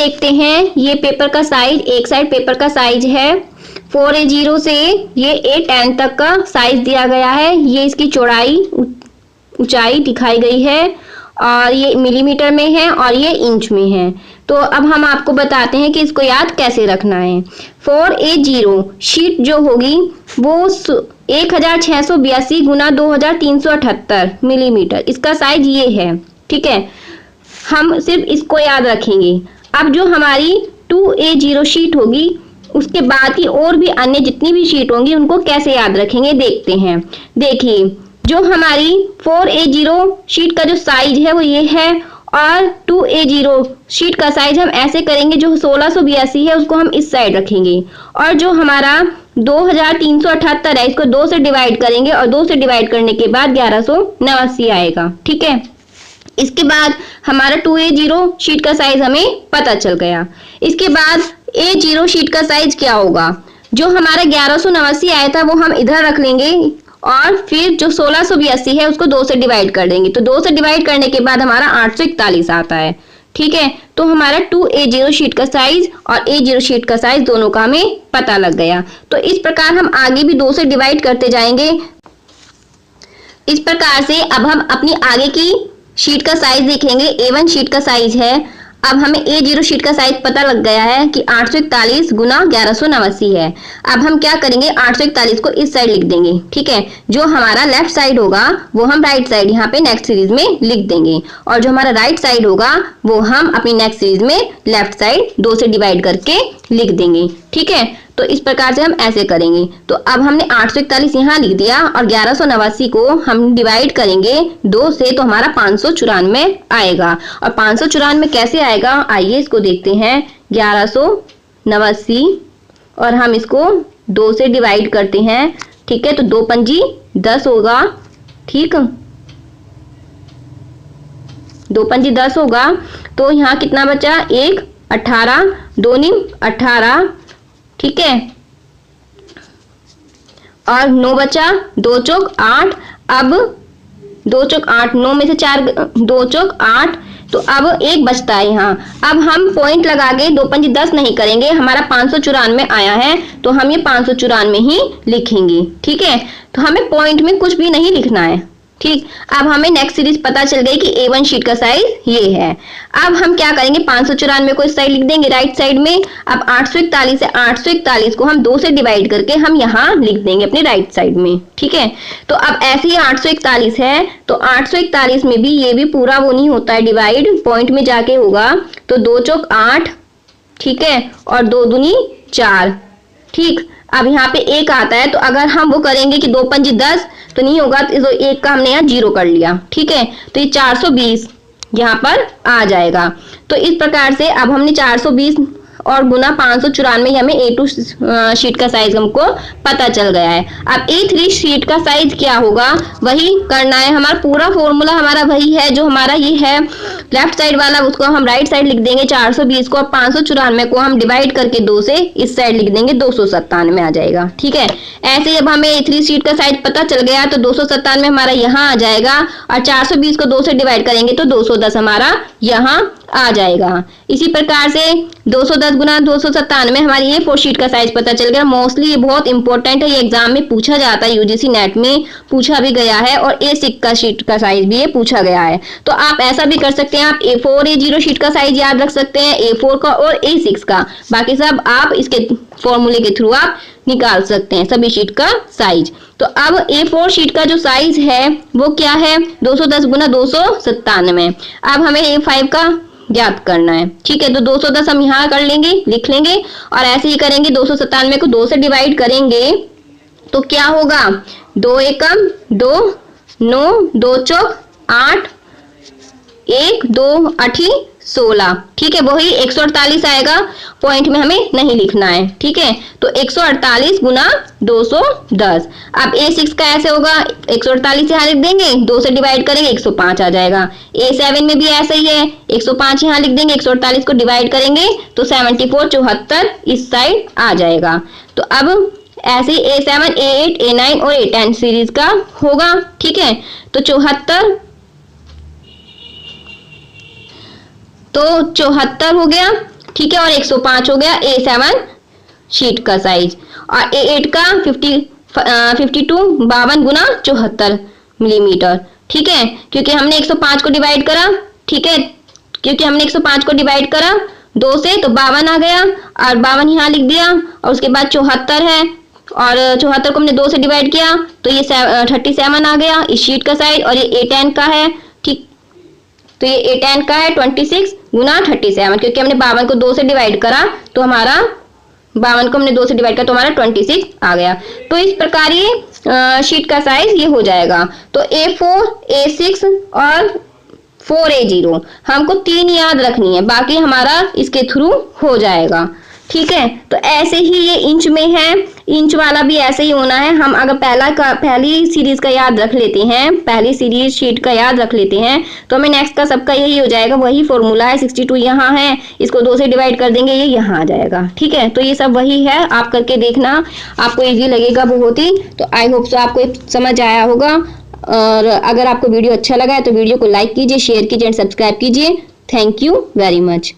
देखते हैं ये पेपर का साइज, एक साइड पेपर का साइज है 4A0 से ये A10 तक का साइज दिया गया है। ये इसकी चौड़ाई ऊंचाई दिखाई गई है और ये मिलीमीटर में है और ये इंच में है। तो अब हम आपको बताते हैं कि इसको याद कैसे रखना है। 4A0 शीट जो होगी वो 1682 गुना 2378 मिलीमीटर, इसका साइज ये है। ठीक है, हम सिर्फ इसको याद रखेंगे। अब जो हमारी 2A0 शीट होगी उसके बाद की और भी अन्य जितनी भी शीट होंगी उनको कैसे याद रखेंगे देखते हैं। देखिए, जो हमारी 4A0 शीट का जो साइज है वो ये है और 2A0 शीट का साइज हम ऐसे करेंगे, जो 1682 है उसको हम इस साइड रखेंगे और जो हमारा 2378 है इसको 2 से डिवाइड करेंगे और 2 से डिवाइड करने के बाद 1189 आएगा। ठीक है, इसके बाद हमारा 2A0 शीट का साइज हमें पता चल गया। इसके बाद A0 शीट का साइज क्या होगा, जो हमारा 1189 आया था वो हम इधर रख लेंगे और फिर जो 1682 है उसको 2 से डिवाइड कर देंगे। तो 2 से डिवाइड करने के बाद हमारा 841 आता है। ठीक है, तो हमारा 2A0 शीट का साइज और A0 शीट का साइज दोनों का हमें पता लग गया। तो इस प्रकार हम आगे भी 2 से डिवाइड करते जाएंगे। इस प्रकार से अब हम अपनी आगे की शीट का साइज देखेंगे। A1 शीट का साइज है, अब हमें A0 शीट का साइज पता लग गया है कि 841 गुना 1189 है। अब हम क्या करेंगे, 841 को इस साइड लिख देंगे। ठीक है, जो हमारा लेफ्ट साइड होगा वो हम राइट साइड यहाँ पे नेक्स्ट सीरीज में लिख देंगे और जो हमारा राइट साइड होगा वो हम अपनी नेक्स्ट सीरीज में लेफ्ट साइड 2 से डिवाइड करके लिख देंगे। ठीक है, तो इस प्रकार से हम ऐसे करेंगे। तो अब हमने 841 यहाँ लिख दिया और 1189 को हम डिवाइड करेंगे 2 से, तो हमारा 594 आएगा। और 594 कैसे आएगा, आइए इसको देखते हैं। 1189 और हम इसको 2 से डिवाइड करते हैं। ठीक है, तो 2 पंजी 10 होगा। ठीक, 2 पंजी 10 होगा। तो यहाँ कितना बचा, 1 18, 2 नीम 18। ठीक है, और 9 बचा, 2 चौक 8। अब 2 चौक 8, 9 में से 4 2 चौक 8, तो अब 1 बचता है यहाँ। अब हम पॉइंट लगा के 2 पंजी 10 नहीं करेंगे, हमारा 594 आया है तो हम ये 594 ही लिखेंगे। ठीक है, तो हमें पॉइंट में कुछ भी नहीं लिखना है। ठीक, अब हमें नेक्स्ट सीरीज पता चल गई कि A1 शीट का साइज ये है। अब हम क्या करेंगे, 594 को इस साइड लिख देंगे राइट साइड में। अब 841 है, 841 को हम 2 से डिवाइड करके हम यहाँ लिख देंगे अपने राइट साइड में। ठीक है, तो अब ऐसे ही 841 है, तो 841 में भी ये भी पूरा वो नहीं होता है डिवाइड, पॉइंट में जाके होगा। तो 2 चौक 8, ठीक है, और 2 दूनी 4। ठीक, अब यहाँ पे 1 आता है, तो अगर हम वो करेंगे कि 2 पंजी 10 तो नहीं होगा, तो 1 का हमने यहाँ 0 कर लिया। ठीक है, तो ये 420 यहाँ पर आ जाएगा। तो इस प्रकार से अब हमने 420 और गुना 594 हमें A2 शीट का साइज हमको पता चल गया है। अब A3 शीट का साइज क्या होगा वही करना है। हमारा पूरा फॉर्मूला हमारा वही है, जो हमारा ये है लेफ्ट साइड वाला उसको हम राइट साइड लिख देंगे 420 को, और 594 को हम डिवाइड करके 2 से इस साइड लिख देंगे, 297 आ जाएगा। ठीक है, ऐसे जब हमें A3 शीट का साइज पता चल गया तो 297 हमारा यहाँ आ जाएगा और 420 को 2 से डिवाइड करेंगे तो 210 हमारा यहाँ आ जाएगा। इसी प्रकार से 210 गुना 297 हमारी ये 4 शीट का साइज पता चल गया। मोस्टली ये बहुत इंपॉर्टेंट है, ये एग्जाम में पूछा जाता है, यूजीसी नेट में पूछा भी गया है और A6 का शीट का साइज भी ये पूछा गया है। तो आप ऐसा भी कर सकते हैं, आप A4A0 शीट का साइज याद रख सकते हैं, A4 का और A6 का, बाकी सब आप इसके फॉर्मूले के थ्रू आप निकाल सकते हैं सभी शीट का साइज। तो अब A4 शीट का जो साइज है वो क्या है, 210 गुना 297। अब हमें A5 का याद करना है। ठीक है, तो 210 हम यहाँ कर लेंगे, लिख लेंगे और ऐसे ही करेंगे। 297 को 2 से डिवाइड करेंगे तो क्या होगा, 2 एकम 2, 9, 2 चौक 8, 1 2 8 16। ठीक है, वही 148 आएगा, पॉइंट में हमें नहीं लिखना है। ठीक है, तो 148 गुना 210। अब A6 का ऐसे होगा, 148 यहाँ लिख देंगे, 2 से डिवाइड करेंगे 105 आ जाएगा। A7 में भी ऐसा ही है, 105 यहाँ लिख देंगे, 148 को डिवाइड करेंगे तो 74 74 इस साइड आ जाएगा। तो अब ऐसे ही A7 A8 A9 और A10 सीरीज का होगा। ठीक है, तो 74 हो गया। ठीक है, और 105 हो गया A7 शीट का साइज, और A8 का 52 गुना 74 मिलीमीटर। ठीक है, क्योंकि हमने 105 को डिवाइड करा, ठीक है, क्योंकि हमने 105 को डिवाइड करा 2 से तो 52 आ गया, और 52 यहाँ लिख दिया, और उसके बाद 74 है, और 74 को हमने 2 से डिवाइड किया तो ये 37 आ गया इस शीट का साइज, और ये A10 का है। ठीक, तो ये A10 का है 26 गुना 37, क्योंकि हमने 52 को 2 से डिवाइड करा तो हमारा 52 को हमने 2 से डिवाइड करा तो हमारा 26 आ गया। तो इस प्रकार ये शीट का साइज ये हो जाएगा। तो A4, A6 और 4A0 हमको 3 याद रखनी है, बाकी हमारा इसके थ्रू हो जाएगा। ठीक है, तो ऐसे ही ये इंच में है, इंच वाला भी ऐसे ही होना है। हम अगर पहली सीरीज का याद रख लेते हैं, पहली सीरीज शीट का याद रख लेते हैं तो हमें नेक्स्ट का सबका यही हो जाएगा, वही फॉर्मूला है। 62 यहाँ है, इसको 2 से डिवाइड कर देंगे, ये यहाँ आ जाएगा। ठीक है, तो ये सब वही है, आप करके देखना, आपको इजी लगेगा बहुत ही। तो आई होप सो आपको समझ आया होगा, और अगर आपको वीडियो अच्छा लगा है तो वीडियो को लाइक कीजिए, शेयर कीजिए एंड सब्सक्राइब कीजिए। Thank you very much.